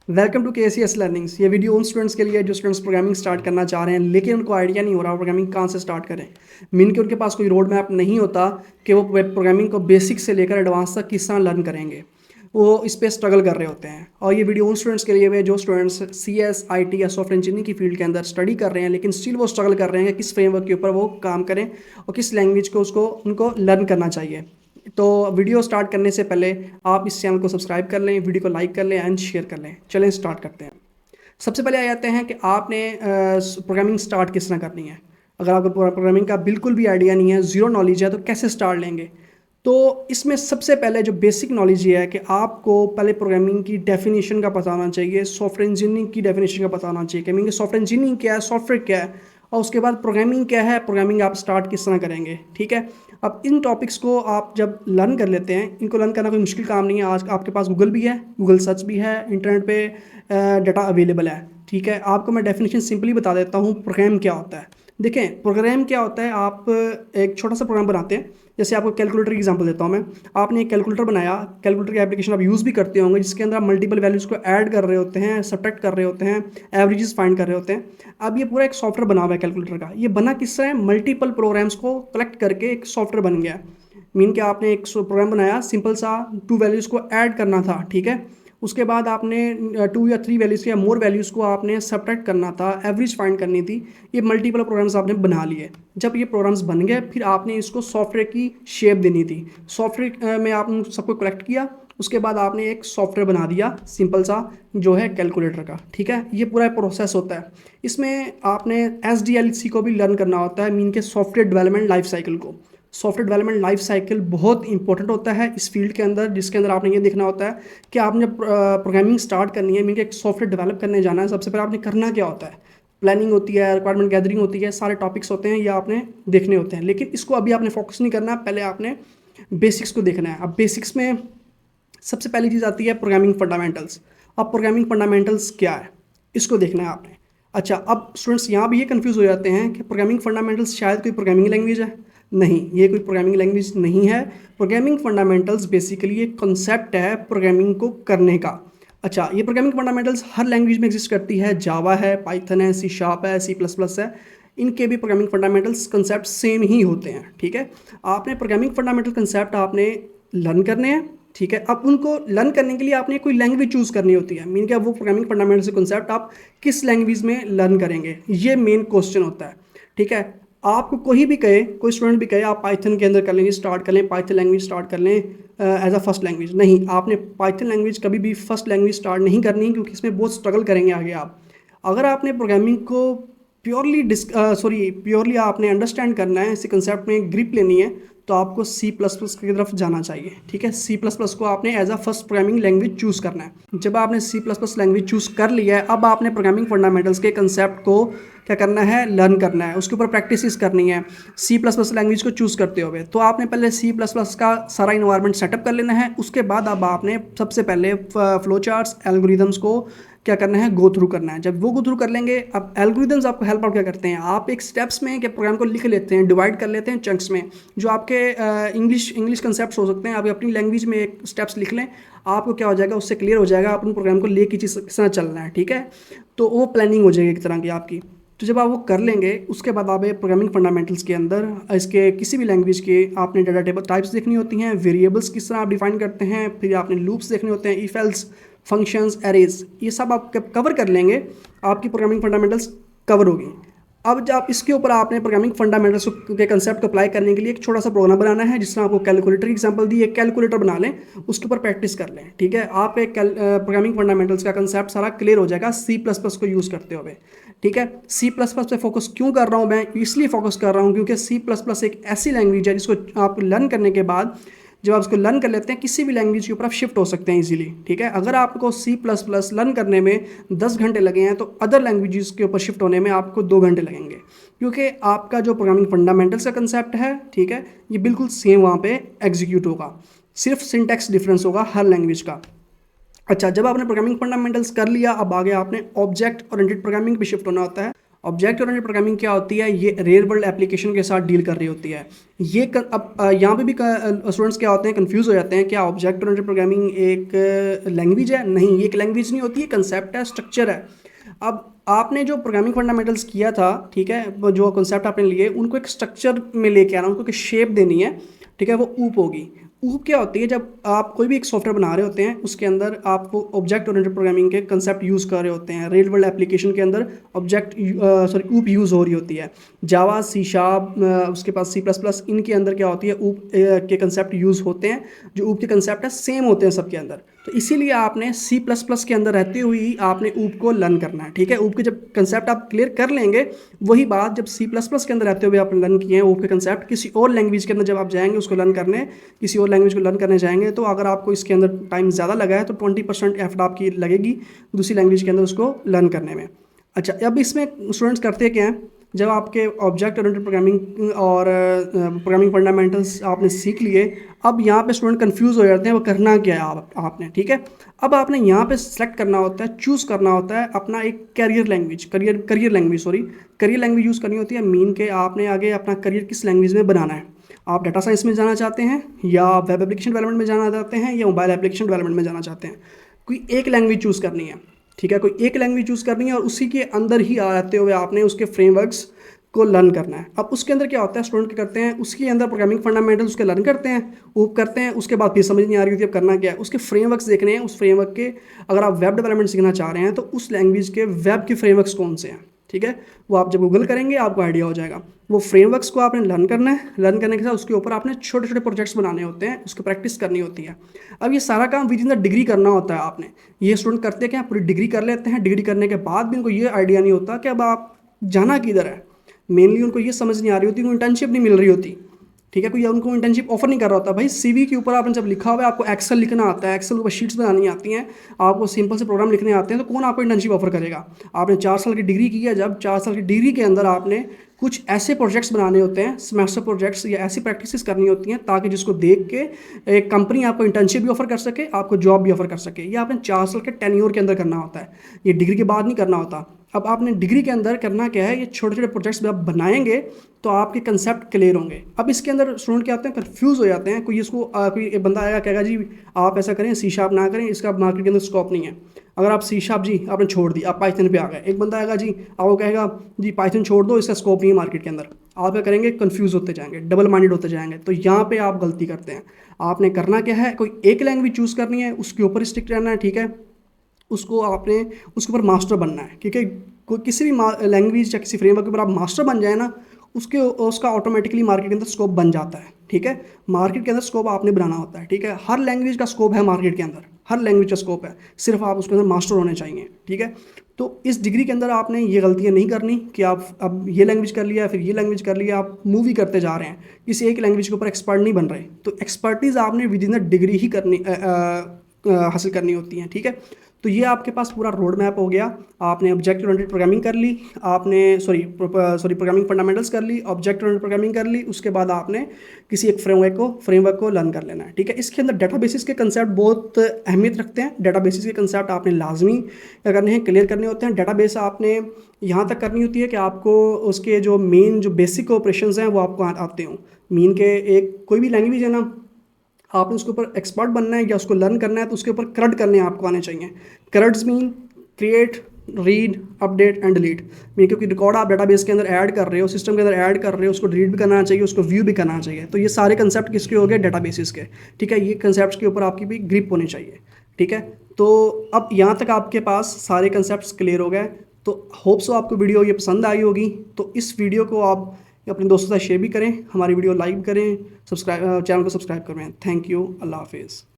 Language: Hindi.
Welcome to KCS learnings. ये वीडियो उन स्टूडेंट्स के लिए है जो स्टूडेंट्स प्रोग्रामिंग स्टार्ट करना चाह रहे हैं लेकिन उनको आइडिया नहीं हो रहा प्रोग्रामिंग कहाँ से स्टार्ट करें। मीन के उनके पास कोई रोड मैप नहीं होता कि वो वेब प्रोग्रामिंग को बेसिक से लेकर एडवांस तक किस तरह लर्न करेंगे। वो इस पे स्ट्रगल कर रहे होते हैं और ये वीडियो उन स्टूडेंट्स के लिए है जो स्टूडेंट्स CS IT या सॉफ्टवेयर इंजीनियरिंग की फील्ड के अंदर स्टडी कर रहे हैं लेकिन स्टिल वो स्ट्रगल कर रहे हैं कि किस फ्रेमवर्क के ऊपर वो काम करें और किस लैंग्वेज को उसको उनको लर्न करना चाहिए। तो वीडियो स्टार्ट करने से पहले आप इस चैनल को सब्सक्राइब कर लें, वीडियो को लाइक कर लें एंड शेयर कर लें। चलें स्टार्ट करते हैं। सबसे पहले आ जाते हैं कि आपने प्रोग्रामिंग स्टार्ट किस तरह करनी है। अगर आपको प्रोग्रामिंग का बिल्कुल भी आइडिया नहीं है, ज़ीरो नॉलेज है, तो कैसे स्टार्ट लेंगे। तो इसमें सबसे पहले जो बेसिक नॉलेज ये है कि आपको पहले प्रोग्रामिंग की डेफिनेशन का पता होना चाहिए, सॉफ्टवेयर इंजीनियरिंग की डेफिनेशन का पता होना चाहिए कि मीन सॉफ्टवेयर इंजीनियरिंग क्या है, सॉफ्टवेयर क्या है, और उसके बाद प्रोग्रामिंग क्या है, प्रोग्रामिंग आप स्टार्ट किस तरह करेंगे। ठीक है, अब इन टॉपिक्स को आप जब लर्न कर लेते हैं, इनको लर्न करना कोई मुश्किल काम नहीं है। आज आपके पास गूगल भी है, गूगल सर्च भी है, इंटरनेट पे डाटा अवेलेबल है। ठीक है, आपको मैं डेफिनेशन सिंपली बता देता हूँ प्रोग्राम क्या होता है। देखें प्रोग्राम क्या होता है, आप एक छोटा सा प्रोग्राम बनाते हैं। जैसे आपको कैलकुलेटर की एग्जांपल देता हूँ मैं। आपने एक कैलकुलेटर बनाया, कैलकुलेटर की एप्लीकेशन आप यूज़ भी करते होंगे जिसके अंदर आप मल्टीपल वैल्यूज़ को ऐड कर रहे होते हैं, सब्ट्रैक्ट कर रहे होते हैं, एवरेजेस फाइंड कर रहे होते हैं। अब ये पूरा एक सॉफ्टवेयर बना हुआ है कैलकुलेटर का। ये बना किस तरह है, मल्टीपल प्रोग्राम्स को कलेक्ट करके एक सॉफ्टवेयर बन गया है। मीन कि आपने एक प्रोग्राम बनाया, सिंपल सा टू वैल्यूज़ को ऐड करना था। ठीक है, उसके बाद आपने 2 या 3 वैल्यूज़ या मोर वैल्यूज़ को आपने सब्ट्रैक्ट करना था, एवरेज फाइंड करनी थी। ये मल्टीपल प्रोग्राम्स आपने बना लिए। जब ये प्रोग्राम्स बन गए फिर आपने इसको सॉफ्टवेयर की शेप देनी थी। सॉफ्टवेयर में आपने सबको कलेक्ट किया, उसके बाद आपने एक सॉफ्टवेयर बना दिया सिंपल सा जो है कैलकुलेटर का। ठीक है, ये पूरा प्रोसेस होता है। इसमें आपने SDLC को भी लर्न करना होता है, मीन के सॉफ्टवेयर डेवलपमेंट लाइफ साइकिल को। सॉफ्टवेयर डेवलपमेंट लाइफ साइकिल बहुत इंपॉर्टेंट होता है इस फील्ड के अंदर, जिसके अंदर आपने ये देखना होता है कि आपने प्रोग्रामिंग स्टार्ट करनी है, मीन के एक सॉफ्टवेयर डेवलप करने जाना है। सबसे पहले आपने करना क्या होता है, प्लानिंग होती है, रिक्वायरमेंट गैदरिंग होती है, सारे टॉपिक्स होते हैं, ये आपने देखने होते हैं। लेकिन इसको अभी आपने फोकस नहीं करना, पहले आपने बेसिक्स को देखना है। अब बेसिक्स में सबसे पहली चीज़ आती है प्रोग्रामिंग फंडामेंटल्स। अब प्रोग्रामिंग फंडामेंटल्स क्या है, इसको देखना है आपने। अच्छा, अब स्टूडेंट्स यहाँ भी ये कंफ्यूज हो जाते हैं कि प्रोग्रामिंग फंडामेंटल्स शायद कोई प्रोग्रामिंग लैंग्वेज है। नहीं, ये कोई प्रोग्रामिंग लैंग्वेज नहीं है। प्रोग्रामिंग फंडामेंटल्स बेसिकली एक कॉन्सेप्ट है प्रोग्रामिंग को करने का। अच्छा, ये प्रोग्रामिंग फंडामेंटल्स हर लैंग्वेज में एग्जिस्ट करती है। जावा है, पाइथन है, C# है, C++ है। इनके भी प्रोग्रामिंग फंडामेंटल्स कंसेप्ट सेम ही होते हैं। ठीक है, आपने प्रोग्रामिंग फंडामेंटल कंसेप्ट आपने लर्न करने हैं। ठीक है, अब उनको लर्न करने के लिए आपने कोई लैंग्वेज चूज़ करनी होती है। मीन क्या, वो प्रोग्रामिंग फंडामेंटल कंसेप्ट आप किस लैंग्वेज में लर्न करेंगे, ये मेन क्वेश्चन होता है। ठीक है, आपको कोई भी कहे, कोई स्टूडेंट भी कहे आप पाइथन के अंदर कर लेंगे, स्टार्ट कर लें, पाइथन लैंग्वेज स्टार्ट कर लें एज अ फर्स्ट लैंग्वेज। नहीं, आपने पाइथन लैंग्वेज कभी भी फर्स्ट लैंग्वेज स्टार्ट नहीं करनी, क्योंकि इसमें बहुत स्ट्रगल करेंगे आगे आप। अगर आपने प्रोग्रामिंग को प्योरली आपने अंडरस्टैंड करना है, इसी कंसेप्ट में ग्रिप लेनी है, तो आपको C++ की तरफ जाना चाहिए। ठीक है, C++ को आपने as a first programming language choose करना है। जब आपने C++ लैंग्वेज चूज़ कर लिया है, अब आपने प्रोग्रामिंग फंडामेंटल्स के कंसेप्ट को क्या करना है, लर्न करना है, उसके ऊपर प्रैक्टिस करनी है। C++ लैंग्वेज को चूज़ करते हुए तो आपने पहले C++ का सारा इन्वायरमेंट सेटअप कर लेना है। उसके बाद अब आपने सबसे पहले फ्लो चार्ट्स, एल्गोरिदम्स को क्या करना है, गो थ्रू करना है। जब वो गो थ्रू कर लेंगे, अब एल्गोरिदम्स आपको हेल्प आउट क्या करते हैं, आप एक स्टेप्स में के प्रोग्राम को लिख लेते हैं, डिवाइड कर लेते हैं चंक्स में। जो आपके इंग्लिश कंसेप्ट हो सकते हैं, आप अपनी लैंग्वेज में एक स्टेप्स लिख लें, आपको क्या हो जाएगा, उससे क्लियर हो जाएगा अपने प्रोग्राम को लेके किस तरह चलना है। ठीक है, तो वो प्लानिंग हो जाएगी एक तरह की आपकी। तो जब आप वो कर लेंगे, उसके बाद आप प्रोग्रामिंग फंडामेंटल्स के अंदर इसके किसी भी लैंग्वेज के आपने डाटा टेबल टाइप्स देखनी होती हैं, वेरिएबल्स किस तरह आप डिफाइन करते हैं, फिर आपने लूप्स देखने होते हैं, इफ एल्स, फंक्शंस, एरेज, ये सब आप कवर कर लेंगे, आपकी प्रोग्रामिंग फंडामेंटल्स कवर होगी। अब जब इसके ऊपर आपने प्रोग्रामिंग फंडामेंटल्स के कंसेप्ट को अप्लाई करने के लिए एक छोटा सा प्रोग्राम बनाना है, जिसमें आपको कैलकुलेटर की एग्जांपल दी, एक कैलकुलेटर बना लें, उसके ऊपर प्रैक्टिस कर लें। ठीक है, आप एक प्रोग्रामिंग फंडामेंटल्स का कंसेप्ट सारा क्लियर हो जाएगा C++ को यूज़ करते हुए। ठीक है, C++ पे फोकस क्यों कर रहा हूँ मैं, इसलिए फोकस कर रहा हूँ क्योंकि C++ एक ऐसी लैंग्वेज है जिसको आप लर्न करने के बाद, जब आप उसको लर्न कर लेते हैं, किसी भी लैंग्वेज के ऊपर आप शिफ्ट हो सकते हैं इजीली। ठीक है, अगर आपको C++ लर्न करने में 10 घंटे लगे हैं, तो अदर लैंग्वेजेस के ऊपर शिफ्ट होने में आपको 2 घंटे लगेंगे, क्योंकि आपका जो प्रोग्रामिंग फंडामेंटल्स का कंसेप्ट है, ठीक है, ये बिल्कुल सेम वहाँ पे एग्जीक्यूट होगा, सिर्फ सिंटैक्स डिफरेंस होगा हर लैंग्वेज का। अच्छा, जब आपने प्रोग्रामिंग फंडामेंटल्स कर लिया, अब आगे आपने ऑब्जेक्ट ओरिएंटेड प्रोग्रामिंग पे शिफ्ट होना होता है। ऑब्जेक्ट ओरिएंटेड प्रोग्रामिंग क्या होती है, ये रियल वर्ल्ड एप्लीकेशन के साथ डील कर रही होती है। ये अब यहाँ पे भी स्टूडेंट्स क्या होते हैं, कंफ्यूज हो जाते हैं, क्या ऑब्जेक्ट ओरिएंटेड प्रोग्रामिंग एक लैंग्वेज है? नहीं, ये एक लैंग्वेज नहीं होती है, कंसेप्ट है, स्ट्रक्चर है। अब आपने जो प्रोग्रामिंग फंडामेंटल्स किया था, ठीक है, वो जो कॉन्सेप्ट आपने लिए उनको एक स्ट्रक्चर में लेके आना, उनको एक शेप देनी है, ठीक है, वो ऊप होगी। ऊप क्या होती है, जब आप कोई भी एक सॉफ्टवेयर बना रहे होते हैं उसके अंदर आप ऑब्जेक्ट ओरिएंटेड प्रोग्रामिंग के कंसेप्ट यूज़ कर रहे होते हैं, रियल वर्ल्ड एप्लीकेशन के अंदर ऊप यूज़ हो रही होती है। जावा, सी शार्प, उसके पास C++, इनके अंदर क्या होती है, ऊप के कंसेप्ट यूज़ होते हैं। जो ऊप के कंसेप्ट है सेम होते हैं सबके अंदर, तो इसीलिए आपने C++ के अंदर रहते हुए ही आपने ऊप को लर्न करना है, ठीक है। ऊप के जब कंसेप्ट आप क्लियर कर लेंगे, वही बात जब C++ के अंदर रहते हुए आप लर्न किए हैं ऊप के कंसेप्ट, किसी और लैंग्वेज के अंदर जब आप जाएंगे उसको लर्न करने, किसी और लैंग्वेज को लर्न करने जाएंगे, तो अगर आपको इसके अंदर टाइम ज़्यादा लगा है तो 20% एफर्ट आपकी लगेगी दूसरी लैंग्वेज के अंदर उसको लर्न करने में। अच्छा, अब इसमें स्टूडेंट्स करते क्या हैं, जब आपके ऑब्जेक्ट ओरिएंटेड प्रोग्रामिंग और प्रोग्रामिंग फंडामेंटल्स आपने सीख लिए, अब यहाँ पे स्टूडेंट कंफ्यूज हो जाते हैं वो करना क्या है आपने, ठीक है। अब आपने यहाँ पे सेलेक्ट करना होता है, चूज़ करना होता है अपना एक career language, career language use करनी होती है। मीन के आपने आगे अपना करियर किस लैंग्वेज में बनाना है। आप डाटा साइंस में जाना चाहते हैं, या वेब एप्लीकेशन डेवलपमेंट में जाना चाहते हैं, या मोबाइल एप्लीकेशन डेवलपमेंट में जाना चाहते हैं, कोई एक लैंग्वेज चूज़ करनी है, ठीक है, कोई एक लैंग्वेज चूज़ करनी है और उसी के अंदर ही आते हुए आपने उसके फ्रेमवर्क्स को लर्न करना है। अब उसके अंदर क्या होता है, स्टूडेंट क्या करते हैं, उसके अंदर प्रोग्रामिंग फंडामेंटल्स उसके लर्न करते हैं, वो करते हैं, उसके बाद फिर समझ नहीं आ रही होती अब करना क्या है, उसके फ्रेमवर्क्स देखने हैं, उस फ्रेमवर्क के, अगर आप वेब डेवलपमेंट सीखना चाह रहे हैं तो उस लैंग्वेज के वेब के फ्रेमवर्क्स कौन से हैं, ठीक है, वो आप जब गूगल करेंगे आपको आइडिया हो जाएगा। वो फ्रेमवर्क्स को आपने लर्न करना है, लर्न करने के साथ उसके ऊपर आपने छोटे छोटे प्रोजेक्ट्स बनाने होते हैं, उसकी प्रैक्टिस करनी होती है। अब ये सारा काम विद इन द डिग्री करना होता है आपने। ये स्टूडेंट करते क्या, पूरी डिग्री कर लेते हैं, डिग्री करने के बाद भी उनको ये आइडिया नहीं होता कि अब आप जाना किधर है। मेनली उनको ये समझ नहीं आ रही होती, उनको इंटर्नशिप नहीं मिल रही होती, ठीक है, कोई उनको इंटर्नशिप ऑफर नहीं कर रहा होता। भाई CV के ऊपर आपने जब लिखा हुआ है, आपको एक्सेल लिखना आता है, एक्सेल के ऊपर शीट्स बनानी आती हैं, आपको सिंपल से प्रोग्राम लिखने आते हैं, तो कौन आपको इंटर्नशिप ऑफर करेगा। आपने 4 साल की डिग्री की है, जब 4 साल की डिग्री के अंदर आपने कुछ ऐसे प्रोजेक्ट्स बनाने होते हैं, सेमेस्टर प्रोजेक्ट्स या ऐसी प्रैक्टिसेस करनी होती हैं, ताकि जिसको देख के एक कंपनी आपको इंटर्नशिप भी ऑफर कर सके, आपको जॉब भी ऑफर कर सके। ये आपने 4 साल के टेन्योर के अंदर करना होता है, ये डिग्री के बाद नहीं करना होता। अब आपने डिग्री के अंदर करना क्या है, ये छोटे छोटे प्रोजेक्ट्स जब आप बनाएंगे तो आपके कंसेप्ट क्लियर होंगे। अब इसके अंदर स्टूडेंट क्या होते हैं, कंफ्यूज हो जाते हैं। कोई इसको कोई एक बंदा आएगा कहेगा जी आप ऐसा करें, C# ना करें, इसका मार्केट के अंदर स्कोप नहीं है। अगर आप C# जी आपने छोड़ दी, आप पाइथन पे आ गए, एक बंदा आएगा जी आपको कहेगा जी पाइथन छोड़ दो, इसका स्कोप नहीं है मार्केट के अंदर। आप क्या करेंगे, कंफ्यूज होते जाएंगे, डबल माइंडेड होते जाएंगे। तो यहाँ पे आप गलती करते हैं। आपने करना क्या है, कोई एक लैंग्वेज चूज़ करनी है, उसके ऊपर स्टिक रहना है, ठीक है, उसको आपने उसके ऊपर मास्टर बनना है, क्योंकि कोई किसी भी लैंग्वेज या किसी फ्रेमवर्क के ऊपर आप मास्टर बन जाए ना, उसका ऑटोमेटिकली मार्केट के अंदर स्कोप बन जाता है, ठीक है। मार्केट के अंदर स्कोप आपने बनाना होता है, ठीक है। हर लैंग्वेज का स्कोप है मार्केट के अंदर, हर लैंग्वेज का स्कोप है, सिर्फ आप उसके अंदर मास्टर होने चाहिए, ठीक है। तो इस डिग्री के अंदर आपने ये गलतियाँ नहीं करनी कि आप अब ये लैंग्वेज कर लिया फिर ये लैंग्वेज कर लिया, आप मूवी करते जा रहे हैं, किसी एक लैंग्वेज के ऊपर एक्सपर्ट नहीं बन रहे। तो एक्सपर्टीज़ आपने विद इन द डिग्री ही करनी हासिल करनी होती हैं, ठीक है। तो ये आपके पास पूरा रोड मैप हो गया। आपने ऑब्जेक्ट ओरिएंटेड प्रोग्रामिंग कर ली, आपने प्रोग्रामिंग फंडामेंटल्स कर ली, ऑब्जेक्ट ओरिएंटेड प्रोग्रामिंग कर ली, उसके बाद आपने किसी एक फ्रेमवर्क को लर्न कर लेना है, ठीक है। इसके अंदर डेटाबेसिस के कंसेप्ट बहुत अहमियत रखते हैं। डेटाबेसिस के कंसेप्ट आपने लाजमी करने हैं, क्लियर करने होते हैं। डेटाबेस आपने यहाँ तक करनी होती है कि आपको उसके जो मेन जो बेसिक ऑपरेशंस हैं वो आपको आते हों। मीन के एक कोई भी लैंग्वेज है ना, आपने उसके ऊपर एक्सपर्ट बनना है या उसको लर्न करना है, तो उसके ऊपर करड करने आपको आने चाहिए। Cruds mean create, read, update and delete. Mean क्योंकि रिकॉर्ड आप डेटाबेस के अंदर ऐड कर रहे हो, सिस्टम के अंदर ऐड कर रहे हो, उसको डिलीट भी करना चाहिए, उसको व्यू भी करना चाहिए। तो ये सारे कंसेप्ट किसके हो गए, डेटाबेसिस के, ठीक है। ये कंसेप्ट के ऊपर आपकी भी ग्रिप होनी चाहिए, ठीक है। तो अब यहाँ तक आपके पास सारे कंसेप्ट क्लियर हो गए। तो होप सो आपको वीडियो ये पसंद आई होगी। तो इस वीडियो को आप अपने दोस्तों से शेयर भी करें, हमारी वीडियो लाइक करें, चैनल को सब्सक्राइब करें। थैंक यू, अल्लाह हाफिज़।